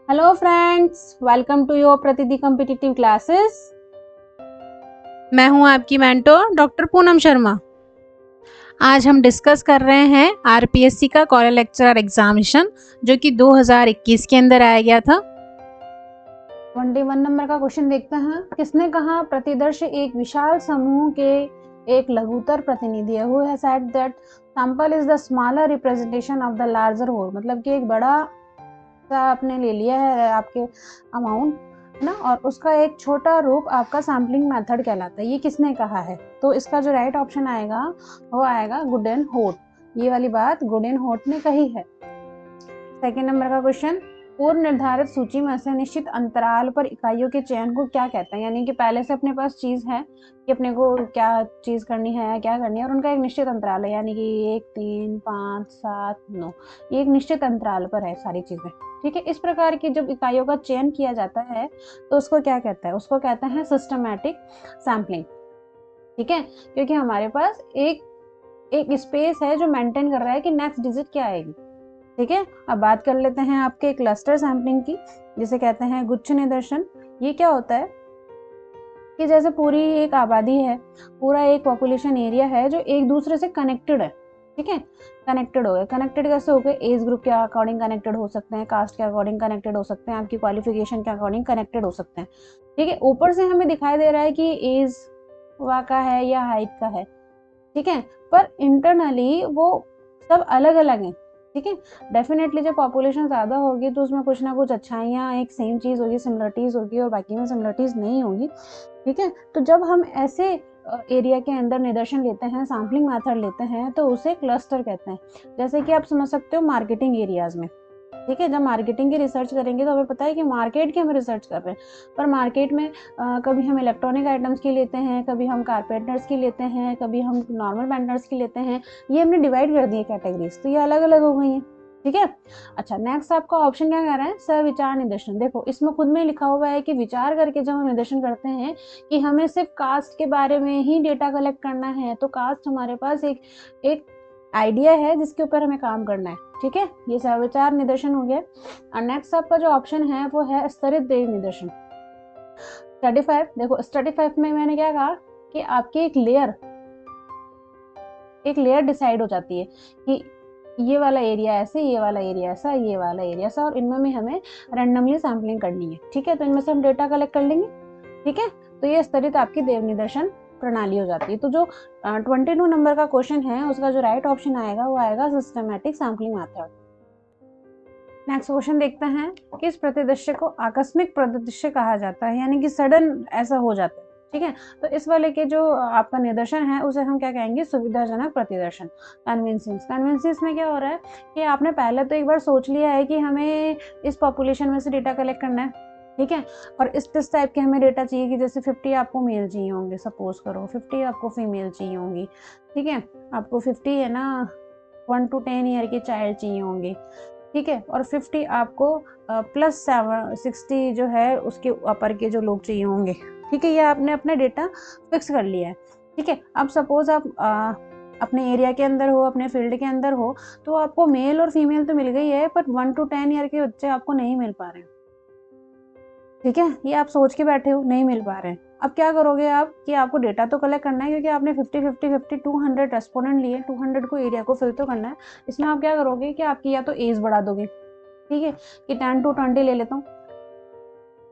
Hello friends, welcome to your प्रतिदि competitive classes. मैं हूं आपकी मेंटोर डॉक्टर पूनम शर्मा। आज हम डिस्कस कर रहे हैं आरपीएससी का कॉलेज लेक्चरर एग्जामिनेशन जो कि 2021 के अंदर आया गया था। 21 नंबर का क्वेश्चन देखते हैं। किसने कहा प्रतिदर्श एक विशाल समूह के एक लघुतर प्रतिनिधि है। Who has said that sample is the smaller representation of the larger whole. मतलब कि एक बड़ा आपने ले लिया है आपके अमाउंट है ना, और उसका एक छोटा रूप आपका सैम्पलिंग मेथड कहलाता है। ये किसने कहा है? तो इसका जो राइट ऑप्शन आएगा वो आएगा गुडेनहोर्ट। ये वाली बात गुडेनहोर्ट ने कही है। सेकेंड नंबर का क्वेश्चन, पूर्व निर्धारित सूची में से निश्चित अंतराल पर इकाइयों के चयन को क्या कहते हैं। यानी कि पहले से अपने पास चीज है कि अपने को क्या चीज करनी है, क्या करनी है, और उनका एक निश्चित अंतराल है। यानी कि 1, 3, 5, 7, 9, ये एक निश्चित अंतराल पर है सारी चीजें। ठीक है, इस प्रकार की जब इकाइयों का चयन किया जाता है तो उसको क्या कहता है? उसको कहते हैं सिस्टमैटिक सैम्पलिंग। ठीक है, क्योंकि हमारे पास एक स्पेस है जो मेंटेन कर रहा है कि नेक्स्ट डिजिट क्या आएगी। ठीक है, अब बात कर लेते हैं आपके क्लस्टर सैम्पलिंग की, जिसे कहते हैं गुच्छ निदर्शन। ये क्या होता है कि जैसे पूरी एक आबादी है, पूरा एक पॉपुलेशन एरिया है जो एक दूसरे से कनेक्टेड है। ठीक है, कनेक्टेड हो गए। कनेक्टेड कैसे हो गए? एज ग्रुप के अकॉर्डिंग कनेक्टेड हो सकते हैं, कास्ट के अकॉर्डिंग कनेक्टेड हो सकते हैं, आपकी क्वालिफिकेशन के अकॉर्डिंग कनेक्टेड हो सकते हैं। ठीक है, ऊपर से हमें दिखाई दे रहा है कि एज वा का है या हाइट का है। ठीक है, पर इंटरनली वो सब अलग अलग हैं। ठीक है, डेफिनेटली जब पॉपुलेशन ज़्यादा होगी तो उसमें कुछ ना कुछ अच्छाइयाँ एक सेम चीज़ होगी, सिमिलरिटीज़ होगी, और बाकी में सिमिलरिटीज़ नहीं होगी। ठीक है, तो जब हम ऐसे एरिया के अंदर निदर्शन लेते हैं, सैम्पलिंग मेथड लेते हैं, तो उसे क्लस्टर कहते हैं। जैसे कि आप समझ सकते हो मार्केटिंग एरियाज में। ठीक है, जब मार्केटिंग की रिसर्च करेंगे तो हमें पता है कि मार्केट की हम रिसर्च कर रहे हैं, पर मार्केट में कभी हम इलेक्ट्रॉनिक आइटम्स की लेते हैं, कभी हम कारपेंटर्स की लेते हैं, कभी हम नॉर्मल पेंटर्स की लेते हैं। ये हमने डिवाइड कर दिए कैटेगरीज, तो ये अलग अलग हो गई हैं। ठीक है, अच्छा, नेक्स्ट आपका ऑप्शन क्या कह रहा है? सविचार निदर्शन। देखो, इसमें खुद में लिखा हुआ है कि विचार करके जब हम निदर्शन करते हैं कि हमें सिर्फ कास्ट के बारे में ही डेटा कलेक्ट करना है, तो कास्ट हमारे पास एक आइडिया है जिसके ऊपर हमें काम करना है। ठीक है, ये सविचार निदर्शन हो गया। और नेक्स्ट आपका जो ऑप्शन है वो है स्तरित देव निदर्शन। स्टडी 5, देखो स्टडी 5 में मैंने क्या कहा कि आपकी एक लेयर डिसाइड हो जाती है कि ये वाला एरिया ऐसे, ये वाला एरिया ऐसा, ये वाला एरिया ऐसा, और इनमें हमें रैंडमली सैम्पलिंग करनी है। ठीक है, तो इनमें से हम डेटा कलेक्ट कर लेंगे। ठीक है, तो ये स्तरित आपकी देव निदर्शन प्रणाली हो जाती है। तो जो 22 नंबर का क्वेश्चन है उसका जो राइट ऑप्शन आएगा वो आएगा systematic sampling method. Next question देखते हैं, किस प्रतिदृश्य को आकस्मिक प्रतिदृश्य कहा जाता है, यानी कि सडन ऐसा हो जाता है। ठीक है, तो इस वाले के जो आपका निदर्शन है उसे हम क्या कहेंगे? सुविधाजनक प्रतिदर्शन, कन्विंसेंस। कन्विंसेंस में क्या हो रहा है कि आपने पहले तो एक बार सोच लिया है कि हमें इस पॉपुलेशन में से डेटा कलेक्ट करना है। ठीक है, और इस टाइप के हमें डेटा चाहिए कि जैसे 50 आपको मेल चाहिए होंगे, सपोज करो 50 आपको फीमेल चाहिए होंगी। ठीक है, आपको 50 है ना 1 to 10 ईयर के चाइल्ड चाहिए होंगे। ठीक है, और 50 आपको प्लस 60 जो है उसके अपर के जो लोग चाहिए होंगे। ठीक है, ये आपने अपना डेटा फिक्स कर लिया है। ठीक है, अब सपोज आप अपने एरिया के अंदर हो, अपने फील्ड के अंदर हो, तो आपको मेल और फीमेल तो मिल गई है, पर 1 to 10 ईयर के बच्चे आपको नहीं मिल पा रहे हैं। ठीक है, ये आप सोच के बैठे हो नहीं मिल पा रहे हैं। अब क्या करोगे आप कि आपको डेटा तो कलेक्ट करना है, क्योंकि आपने 50 50 50 200 रेस्पोंडेंट लिए, 200 को एरिया को फिल तो करना है। इसमें आप क्या करोगे कि आपकी या तो एज बढ़ा दोगे, ठीक है, कि 10 to 20 ले लेता हूँ,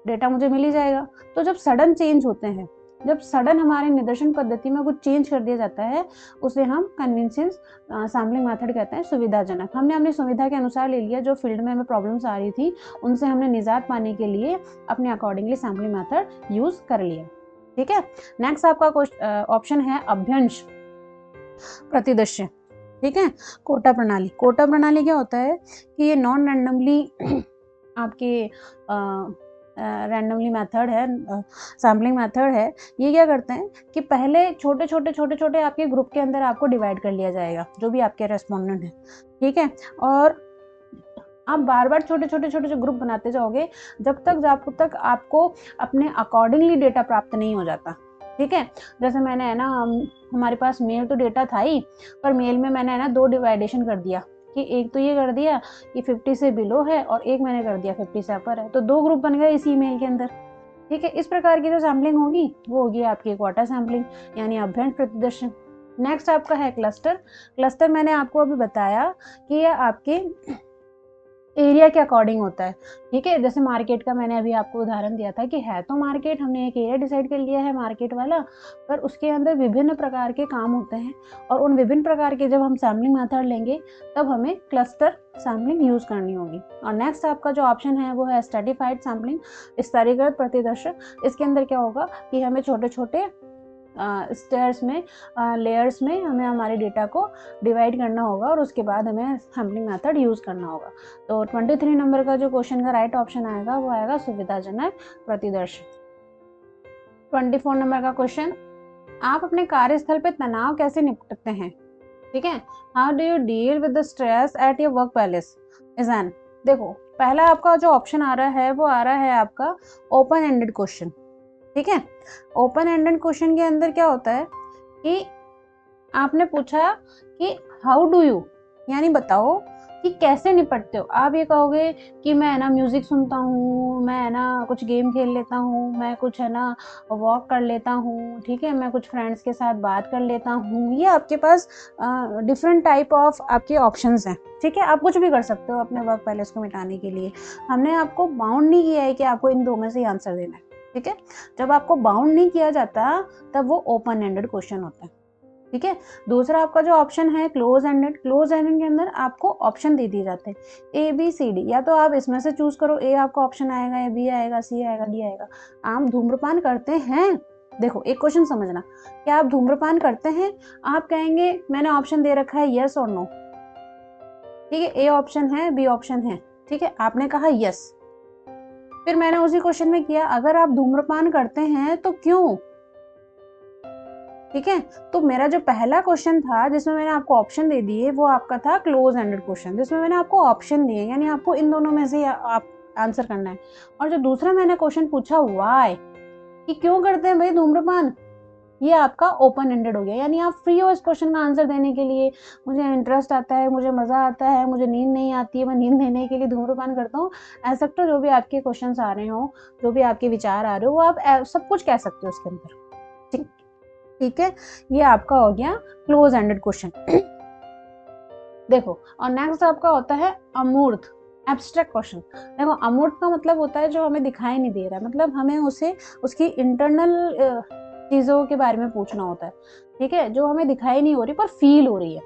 डेटा मुझे मिल ही जाएगा। तो जब सडन चेंज होते हैं, जब सडन हमारे निदर्शन पद्धति में कुछ चेंज कर दिया जाता है, उसे हम कन्विंसेंस सैम्पलिंग मेथड कहते हैं, सुविधाजनक। हमने अपनी सुविधा के अनुसार ले लिया, जो फील्ड में हमें प्रॉब्लम्स आ रही थी उनसे हमने निजात पाने के लिए अपने अकॉर्डिंगली सैम्पलिंग मेथड यूज कर लिया। ठीक है, नेक्स्ट आपका ऑप्शन है अभ्यंश प्रतिदृश्य। ठीक है, कोटा प्रणाली। कोटा प्रणाली क्या होता है कि ये नॉन रैंडमली आपके रैंडमली मेथड है, सैम्पलिंग मेथड है। ये क्या करते हैं कि पहले छोटे छोटे आपके ग्रुप के अंदर आपको डिवाइड कर लिया जाएगा, जो भी आपके रेस्पोंडेंट हैं। ठीक है, और आप बार बार छोटे ग्रुप बनाते जाओगे जब तक आपको अपने अकॉर्डिंगली डेटा प्राप्त नहीं हो जाता। ठीक है, जैसे मैंने है ना हमारे पास मेल तो डेटा था ही, पर मेल में मैंने है ना 2 डिवाइडेशन कर दिया कि एक तो ये कर दिया कि 50 से बिलो है और एक मैंने कर दिया 50 से अपर है, तो 2 ग्रुप बन गए इसी ईमेल के अंदर। ठीक है, इस प्रकार की जो सैम्पलिंग होगी वो होगी आपकी क्वार्टर सैम्पलिंग यानी अभ्यंतर प्रतिदर्शन। नेक्स्ट आपका है क्लस्टर। क्लस्टर मैंने आपको अभी बताया कि ये आपके एरिया के अकॉर्डिंग होता है। ठीक है, जैसे मार्केट का मैंने अभी आपको उदाहरण दिया था कि है तो मार्केट, हमने एक एरिया डिसाइड कर लिया है मार्केट वाला, पर उसके अंदर विभिन्न प्रकार के काम होते हैं और उन विभिन्न प्रकार के जब हम सैम्पलिंग मेथड लेंगे तब हमें क्लस्टर सैम्पलिंग यूज करनी होगी। और नेक्स्ट आपका जो ऑप्शन है वो है स्ट्रैटिफाइड सैम्पलिंग, स्तरीकृत प्रतिदर्शन। इसके अंदर क्या होगा कि हमें छोटे छोटे स्टेयर्स में लेयर्स में हमें हमारे डेटा को डिवाइड करना होगा और उसके बाद हमें सैम्पलिंग मेथड यूज़ करना होगा। तो 23 नंबर का जो क्वेश्चन का राइट ऑप्शन आएगा वो आएगा सुविधाजनक प्रतिदर्शन। 24 नंबर का क्वेश्चन, आप अपने कार्यस्थल पे तनाव कैसे निपटते हैं? ठीक है, how do you deal with the stress at your work place is an. देखो, पहला आपका जो ऑप्शन आ रहा है वो आ रहा है आपका ओपन एंडेड क्वेश्चन। ठीक है, ओपन एंडेड क्वेश्चन के अंदर क्या होता है कि आपने पूछा कि हाउ डू यू, यानी बताओ कि कैसे निपटते हो। आप ये कहोगे कि मैं है ना म्यूजिक सुनता हूँ, मैं है ना कुछ गेम खेल लेता हूँ, मैं कुछ है ना वॉक कर लेता हूँ, ठीक है, मैं कुछ फ्रेंड्स के साथ बात कर लेता हूँ। ये आपके पास डिफरेंट टाइप ऑफ आपके ऑप्शंस हैं। ठीक है, आप कुछ भी कर सकते हो अपने वर्क पैलेस को मिटाने के लिए। हमने आपको बाउंड नहीं किया है कि आपको इन दो में से आंसर देना है। ठीक है, जब आपको बाउंड नहीं किया जाता तब वो ओपन एंडेड क्वेश्चन होता है। ठीक है, दूसरा आपका जो ऑप्शन है क्लोज एंडेड, क्लोज एंडेड के अंदर आपको ऑप्शन दे दिए जाते हैं ए बी सी डी, या तो आप इसमें से चूज करो, ए आपका ऑप्शन आएगा या बी आएगा, सी आएगा, डी आएगा। आप धूम्रपान करते हैं? देखो, एक क्वेश्चन समझना, क्या आप धूम्रपान करते हैं? आप कहेंगे मैंने ऑप्शन दे रखा है यस और नो। ठीक है, ए ऑप्शन है, बी ऑप्शन है। ठीक है, आपने कहा यस, फिर मैंने उसी क्वेश्चन में किया अगर आप धूम्रपान करते हैं तो क्यों। ठीक है, तो मेरा जो पहला क्वेश्चन था जिसमें मैंने आपको ऑप्शन दे दिए वो आपका था क्लोज एंडेड क्वेश्चन, जिसमें मैंने आपको ऑप्शन दिए, यानी आपको इन दोनों में से आप आंसर करना है। और जो दूसरा मैंने क्वेश्चन पूछा व्हाई, कि क्यों करते हैं भाई धूम्रपान, ये आपका ओपन एंडेड हो गया, यानी आप फ्री हो इस क्वेश्चन का आंसर देने के लिए। मुझे इंटरेस्ट आता है, मुझे मजा आता है, मुझे नींद नहीं आती है, मैं नींद लेने के लिए धूम्रपान करता हूँ, ऐसा सकते हो। जो भी आपके क्वेश्चन आ रहे हो, जो भी आपके विचार आ रहे हो, वो आप सब कुछ कह सकते हो उसके अंदर। ठीक है, ये आपका हो गया क्लोज एंडेड क्वेश्चन। देखो, और नेक्स्ट आपका होता है अमूर्त एब्स्ट्रैक्ट क्वेश्चन। देखो, अमूर्त का मतलब होता है जो हमें दिखाई नहीं दे रहा, मतलब हमें उसे उसकी इंटरनल चीजों के बारे में पूछना होता है। ठीक है, जो हमें दिखाई नहीं हो रही पर फील हो रही है।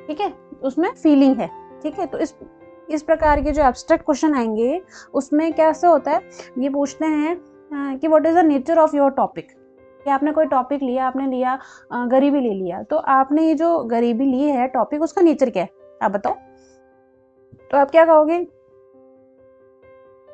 ठीक है, उसमें फीलिंग है। ठीक है, तो इस प्रकार के जो एब्स्ट्रैक्ट क्वेश्चन आएंगे उसमें कैसे होता है, ये पूछते हैं कि what is the nature of your topic. कि आपने कोई टॉपिक लिया, आपने लिया गरीबी ले लिया, तो आपने ये जो गरीबी ली है टॉपिक, उसका नेचर क्या है आप बताओ। तो आप क्या कहोगे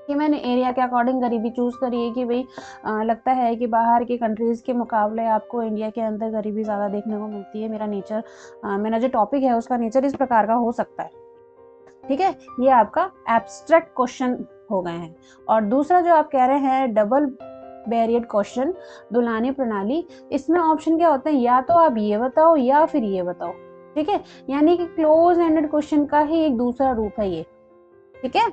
कि मैंने एरिया के अकॉर्डिंग गरीबी चूज करी है, कि भाई लगता है कि बाहर के कंट्रीज के मुकाबले आपको इंडिया के अंदर गरीबी ज़्यादा देखने को मिलती है। मेरा नेचर, मेरा जो टॉपिक है उसका नेचर इस प्रकार का हो सकता है। ठीक है, ये आपका एब्स्ट्रैक्ट क्वेश्चन हो गए हैं। और दूसरा जो आप कह रहे हैं डबल वेरिएट क्वेश्चन, दुलानी प्रणाली, इसमें ऑप्शन क्या होते हैं, या तो आप ये बताओ या फिर ये बताओ। ठीक है, यानी कि क्लोज एंडेड क्वेश्चन का ही एक दूसरा रूप है ये। ठीक है,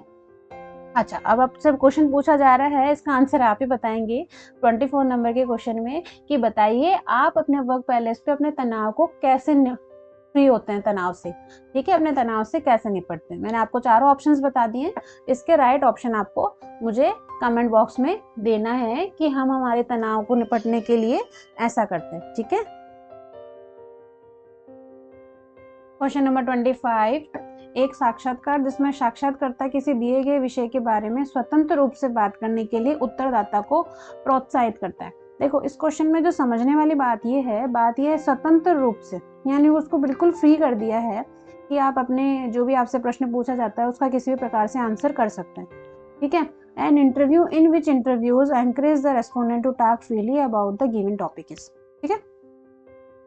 अच्छा, अब आपसे क्वेश्चन पूछा जा रहा है, इसका आंसर आप ही बताएंगे 24 नंबर के क्वेश्चन में, कि बताइए आप अपने वर्क पैलेस पे अपने तनाव को कैसे फ्री होते हैं तनाव से। ठीक है, अपने तनाव से कैसे निपटते हैं। मैंने आपको चारों ऑप्शंस बता दिए, इसके राइट ऑप्शन आपको मुझे कमेंट बॉक्स में देना है कि हम हमारे तनाव को निपटने के लिए ऐसा करते हैं। ठीक है, क्वेश्चन नंबर 25, एक साक्षात्कार जिसमें साक्षात्कारता किसी दिए गए विषय के बारे में स्वतंत्र रूप से बात करने के लिए उत्तरदाता को प्रोत्साहित करता है। देखो, इस क्वेश्चन में जो समझने वाली बात यह है स्वतंत्र रूप से, यानी उसको बिल्कुल फ्री कर दिया है कि आप अपने जो भी आपसे प्रश्न पूछा जाता है उसका किसी भी प्रकार से आंसर कर सकते हैं। ठीक है, an interview in which interviews encourage the respondent to talk freely about the given topic is. ठीक है,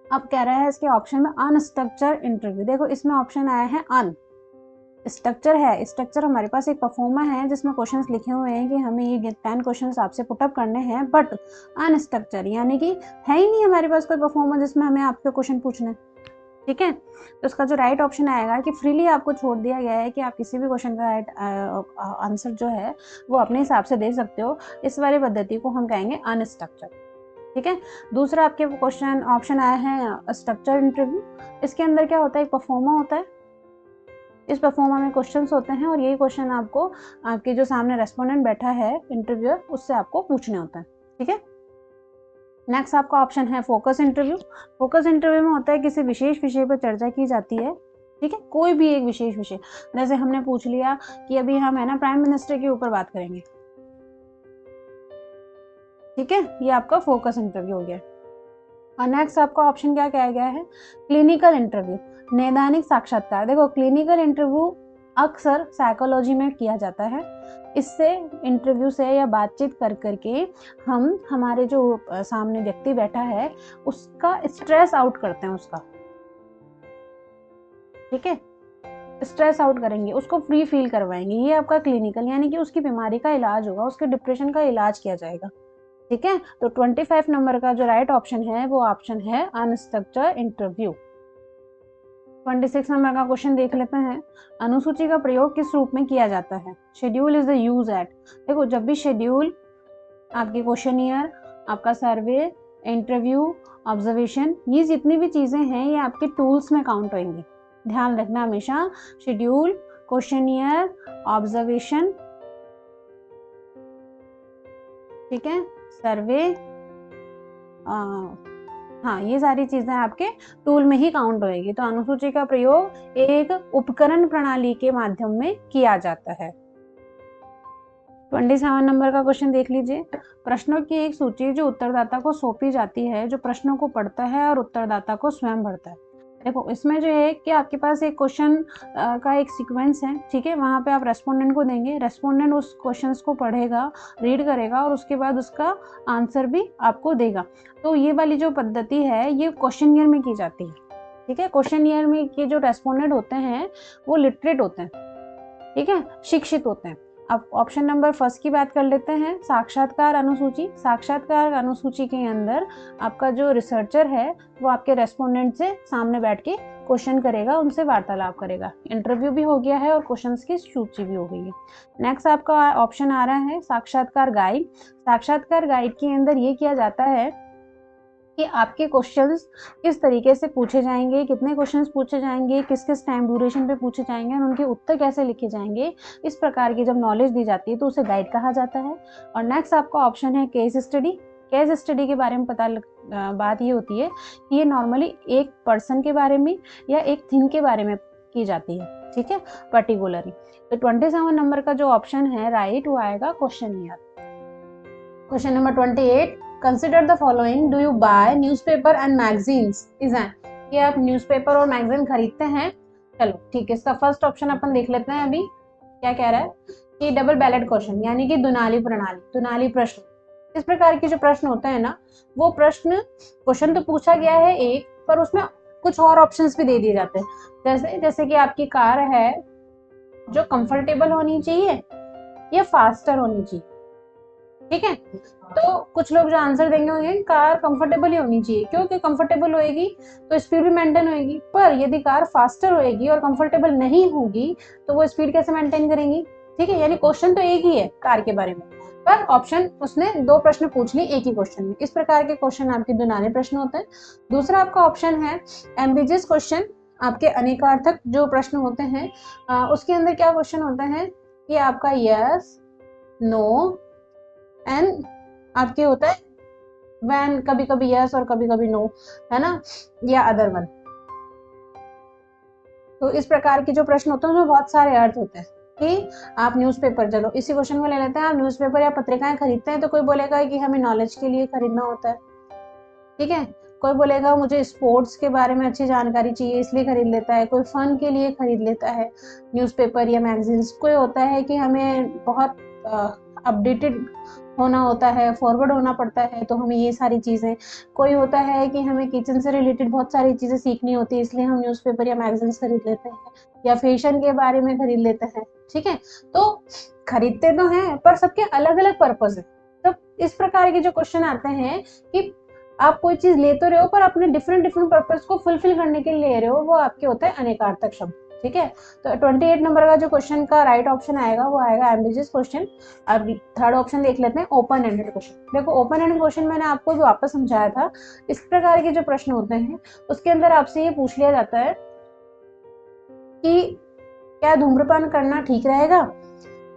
अब कह रहा है इसके ऑप्शन में अनस्ट्रक्चर्ड इंटरव्यू। देखो, इसमें ऑप्शन आया है अन, स्ट्रक्चर है, स्ट्रक्चर हमारे पास एक परफॉर्मा है जिसमें क्वेश्चंस लिखे हुए हैं कि हमें ये 10 क्वेश्चंस आपसे पुटअप करने हैं, बट अनस्ट्रक्चर यानी कि है ही नहीं हमारे पास कोई परफॉर्मा जिसमें हमें आपके क्वेश्चन पूछने। ठीक है। तो इसका जो राइट ऑप्शन आएगा कि फ्रीली आपको छोड़ दिया गया है कि आप किसी भी क्वेश्चन का राइट आंसर जो है वो अपने हिसाब से दे सकते हो। इस वाली पद्धति को हम कहेंगे अनस्ट्रक्चर्ड। ठीक है। दूसरा आपके क्वेश्चन ऑप्शन आया है स्ट्रक्चर इंटरव्यू। इसके अंदर क्या होता है, एक परफॉर्मा होता है। इस परफॉर्मा में क्वेश्चंस होते हैं और यही क्वेश्चन आपको आपके जो सामने रेस्पोंडेंट बैठा है इंटरव्यूअर उससे आपको पूछने होते हैं। ठीक है। नेक्स्ट आपका ऑप्शन है फोकस इंटरव्यू। फोकस इंटरव्यू में होता है किसी विशेष विषय पर चर्चा की जाती है। ठीक है, कोई भी एक विशेष विषय, जैसे हमने पूछ लिया कि अभी हम है ना प्राइम मिनिस्टर के ऊपर बात करेंगे। ठीक है, ये आपका फोकस इंटरव्यू हो गया। और नेक्स्ट आपका ऑप्शन क्या कहा गया है, क्लिनिकल इंटरव्यू, नैदानिक साक्षात्कार। देखो क्लिनिकल इंटरव्यू अक्सर साइकोलॉजी में किया जाता है। इससे इंटरव्यू से या बातचीत कर करके हम हमारे जो सामने व्यक्ति बैठा है उसका स्ट्रेस आउट करते हैं उसका। ठीक है, स्ट्रेस आउट करेंगे, उसको फ्री फील करवाएंगे। ये आपका क्लिनिकल, यानी कि उसकी बीमारी का इलाज होगा, उसके डिप्रेशन का इलाज किया जाएगा। ठीक है, तो 25 नंबर का जो राइट ऑप्शन है वो ऑप्शन है अनस्ट्रक्चर्ड इंटरव्यू। 26 नंबर का क्वेश्चन देख लेते हैं, अनुसूची का प्रयोग किस रूप में किया जाता है। Schedule is the use at. देखो जब भी शेड्यूल, आपके क्वेश्चनियर, आपका सर्वे, इंटरव्यू, ऑब्जर्वेशन, ये जितनी भी चीजें हैं ये आपके टूल्स में काउंट होंगी। ध्यान रखना हमेशा, शेड्यूल, क्वेश्चनियर, ऑब्जर्वेशन, ठीक है, सर्वे, हाँ ये सारी चीजें आपके टूल में ही काउंट होएगी। तो अनुसूची का प्रयोग एक उपकरण प्रणाली के माध्यम में किया जाता है। 27 नंबर का क्वेश्चन देख लीजिए, प्रश्नों की एक सूची जो उत्तरदाता को सौंपी जाती है, जो प्रश्नों को पढ़ता है और उत्तरदाता को स्वयं भरता है। देखो इसमें जो है कि आपके पास एक क्वेश्चन का एक सीक्वेंस है। ठीक है, वहां पे आप रेस्पोंडेंट को देंगे, रेस्पोंडेंट उस क्वेश्चंस को पढ़ेगा, रीड करेगा और उसके बाद उसका आंसर भी आपको देगा। तो ये वाली जो पद्धति है ये क्वेश्चन ईयर में की जाती है। ठीक है, क्वेश्चन ईयर में के जो रेस्पोंडेंट होते हैं वो लिटरेट होते हैं। ठीक है, शिक्षित होते हैं। अब ऑप्शन नंबर फर्स्ट की बात कर लेते हैं, साक्षात्कार अनुसूची। साक्षात्कार अनुसूची के अंदर आपका जो रिसर्चर है वो आपके रेस्पोंडेंट से सामने बैठ के क्वेश्चन करेगा, उनसे वार्तालाप करेगा। इंटरव्यू भी हो गया है और क्वेश्चंस की सूची भी हो गई है। नेक्स्ट आपका ऑप्शन आ रहा है साक्षात्कार गाइड। साक्षात्कार गाइड के अंदर ये किया जाता है कि आपके क्वेश्चंस किस तरीके से पूछे जाएंगे, कितने क्वेश्चंस पूछे जाएंगे, किस किस टाइम ड्यूरेशन पे पूछे जाएंगे और उनके उत्तर कैसे लिखे जाएंगे। इस प्रकार की जब नॉलेज दी जाती है तो उसे गाइड कहा जाता है। और नेक्स्ट आपका ऑप्शन है केस स्टडी। केस स्टडी के बारे में बात ये होती है कि ये नॉर्मली एक पर्सन के बारे में या एक थिंग के बारे में की जाती है। ठीक है, पर्टिकुलरली। तो 27 नंबर का जो ऑप्शन है राइट वो आएगा question year. Question number 28, consider the following, do you buy newspaper and magazines is an. कि आप न्यूज़पेपर और मैगजीन खरीदते हैं। चलो ठीक है, इसका फर्स्ट ऑप्शन अपन देख लेते हैं। अभी क्या कह रहा है कि डबल बैलेट क्वेश्चन, यानी कि दुनाली प्रणाली, दुनाली प्रश्न। इस प्रकार के जो प्रश्न होते हैं ना, वो प्रश्न, क्वेश्चन तो पूछा गया है एक, पर उसमें कुछ और ऑप्शंस भी दे दिए जाते हैं। जैसे कि आपकी कार है जो कंफर्टेबल होनी चाहिए या फास्टर होनी चाहिए। ठीक है, तो कुछ लोग जो आंसर देंगे होंगे कार कंफर्टेबल ही होनी चाहिए, क्योंकि कंफर्टेबल होएगी तो स्पीड भी मेंटेन होएगी। पर यदि कार फास्टर होएगी और कंफर्टेबल नहीं होगी तो वो स्पीड कैसे मेंटेन करेंगी। ठीक है, यानी क्वेश्चन तो एक ही है कार के बारे में, पर ऑप्शन उसने दो प्रश्न पूछ लिए एक ही क्वेश्चन में। इस प्रकार के क्वेश्चन आपके दुनाले प्रश्न होते हैं। दूसरा आपका ऑप्शन है एम्बिगियस क्वेश्चन, आपके अनेकार्थक जो प्रश्न होते हैं। उसके अंदर क्या क्वेश्चन होता है कि आपका यस, नो एंड आपके होता है वैन, कभी कभी यस और कभी कभी नो, है ना, या अदर वन। तो इस प्रकार के जो प्रश्न होते हैं उसमें बहुत सारे अर्थ होते हैं कि आप न्यूज़पेपर, चलो इसी क्वेश्चन को ले लेते हैं, आप न्यूज़पेपर या पत्रिकाएं खरीदते हैं तो कोई बोलेगा कि हमें नॉलेज के लिए खरीदना होता है। ठीक है, कोई बोलेगा मुझे स्पोर्ट्स के बारे में अच्छी जानकारी चाहिए इसलिए खरीद लेता है, कोई फन के लिए खरीद लेता है न्यूज़पेपर या मैगजीन्स। कोई होता है कि हमें बहुत अपडेटेड होना होता है, फॉरवर्ड होना पड़ता है तो हमें ये सारी चीज़ें। कोई होता है कि हमें किचन से रिलेटेड बहुत सारी चीज़ें सीखनी होती है इसलिए हम न्यूज़पेपर या मैगजीन्स खरीद लेते हैं, या फैशन के बारे में खरीद लेते हैं। ठीक है, तो खरीदते तो हैं पर सबके अलग अलग पर्पज है। तो इस प्रकार के जो क्वेश्चन आते हैं कि आप कोई चीज ले तो रहे हो पर अपने डिफरेंट डिफरेंट पर्पस को फुलफिल करने के लिए ले रहे हो, वो आपके होता है अनेकार्थक शब्द। ठीक है, तो 28 नंबर का जो क्वेश्चन का राइट ऑप्शन आएगा वो आएगा एम्बिगियस क्वेश्चन। अब थर्ड ऑप्शन देख लेते हैं, ओपन एंडेड क्वेश्चन। देखो ओपन एंडेड क्वेश्चन मैंने आपको भी वापस समझाया था, इस प्रकार के जो प्रश्न होते हैं उसके अंदर आपसे ये पूछ लिया जाता है कि क्या धूम्रपान करना ठीक रहेगा।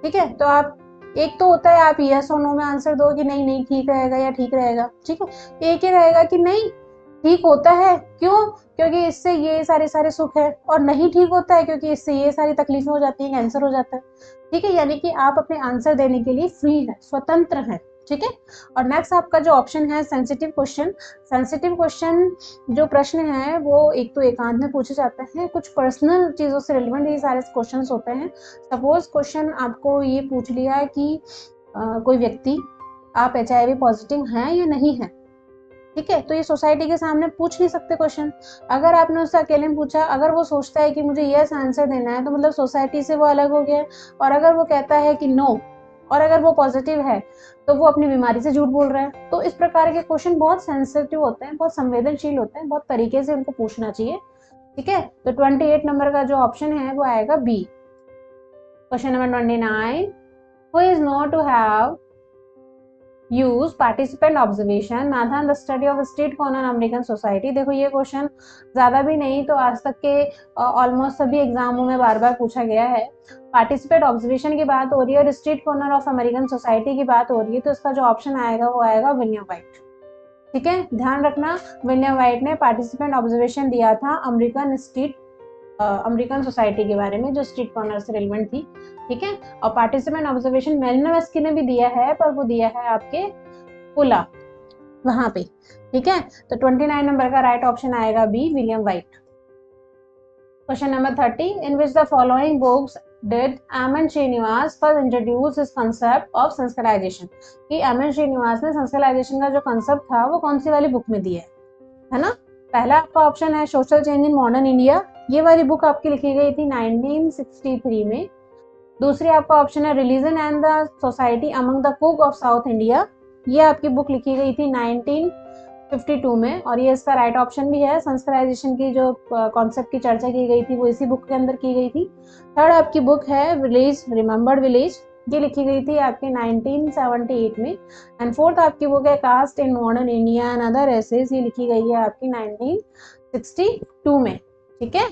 ठीक है, तो आप एक तो होता है आप यस और नो में आंसर दो कि नहीं नहीं ठीक रहेगा या ठीक रहेगा। ठीक है, एक ही रहेगा कि नहीं ठीक होता है, क्यों, क्योंकि इससे ये सारे सुख है, और नहीं ठीक होता है क्योंकि इससे ये सारी तकलीफें हो जाती है, कैंसर हो जाता है। ठीक है, यानी कि आप अपने आंसर देने के लिए फ्री है, स्वतंत्र है। ठीक है, और नेक्स्ट आपका जो ऑप्शन है सेंसिटिव क्वेश्चन। सेंसिटिव क्वेश्चन जो प्रश्न है वो एक तो एकांत में पूछे जाते हैं, कुछ पर्सनल चीज़ों से रिलेवेंट ये सारे क्वेश्चंस होते हैं। सपोज क्वेश्चन आपको ये पूछ लिया कि कोई व्यक्ति आप HIV पॉजिटिव हैं या नहीं है। ठीक है, तो ये सोसाइटी के सामने पूछ नहीं सकते क्वेश्चन। अगर आपने उससे अकेले में पूछा, अगर वो सोचता है कि मुझे यस आंसर देना है तो मतलब सोसाइटी से वो अलग हो गया, और अगर वो कहता है कि नो और अगर वो पॉजिटिव है तो वो अपनी बीमारी से झूठ बोल रहा है। तो इस प्रकार के क्वेश्चन बहुत सेंसिटिव होते हैं, बहुत संवेदनशील होते हैं, बहुत तरीके से उनको पूछना चाहिए। ठीक है, तो 28 नंबर का जो ऑप्शन है वो आएगा B. Question number 29, who is note to have use participant observation method in the study of street corner American society. देखो ये क्वेश्चन ज्यादा भी नहीं तो आज तक के ऑलमोस्ट सभी एग्जामों में बार बार पूछा गया है। पार्टिसिपेंट ऑब्जर्वेशन की बात हो रही है और street corner of American society की बात हो रही है, तो इसका जो ऑप्शन आएगा वो आएगा विलियम वाइट। ठीक है, ध्यान रखना विलियम वाइट ने पार्टिसिपेंट ऑब्जर्वेशन दिया था अमेरिकन सोसाइटी के बारे में जो स्ट्रीट कॉर्नर से रिलेवेंट थी। ठीक है, और पार्टिसिपेंट ऑब्जर्वेशन मेलिनोवस्की ने भी दिया है, पर वो दिया है आपके पुला वहां पे। ठीक है, तो 29 नंबर का राइट ऑप्शन आएगा B, William White. Question number 30, in which the following books did M N. Srinivas first introduce his concept of sanskritisation. कि एम.एन. श्रीनिवास ने संस्काराइजेशन का जो कांसेप्ट था वो कौन सी वाली बुक में दिया है ना। पहला आपका ऑप्शन है social change in modern India, ये वाली बुक आपकी लिखी गई थी 1963 में। दूसरी आपका ऑप्शन है religion and the society among the cook of south India, ये आपकी बुक लिखी गई थी 1952 में, और ये इसका राइट ऑप्शन भी है। संस्काराइजेशन की जो कॉन्सेप्ट की चर्चा की गई थी वो इसी बुक के अंदर की गई थी। थर्ड आपकी बुक है विलेज रिमेम्बर्ड विलेज, ये लिखी गई थी आपके 1978 में। एंड फोर्थ आपकी बुक है caste in modern India and other essays, ये लिखी गई है आपकी 1962 में। ठीक है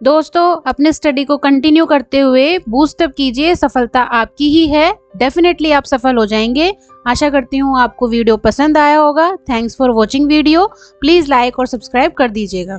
दोस्तों, अपने स्टडी को कंटिन्यू करते हुए बूस्ट अप कीजिए, सफलता आपकी ही है। डेफिनेटली आप सफल हो जाएंगे। आशा करती हूँ आपको वीडियो पसंद आया होगा। Thanks for watching video. Please like और सब्सक्राइब कर दीजिएगा।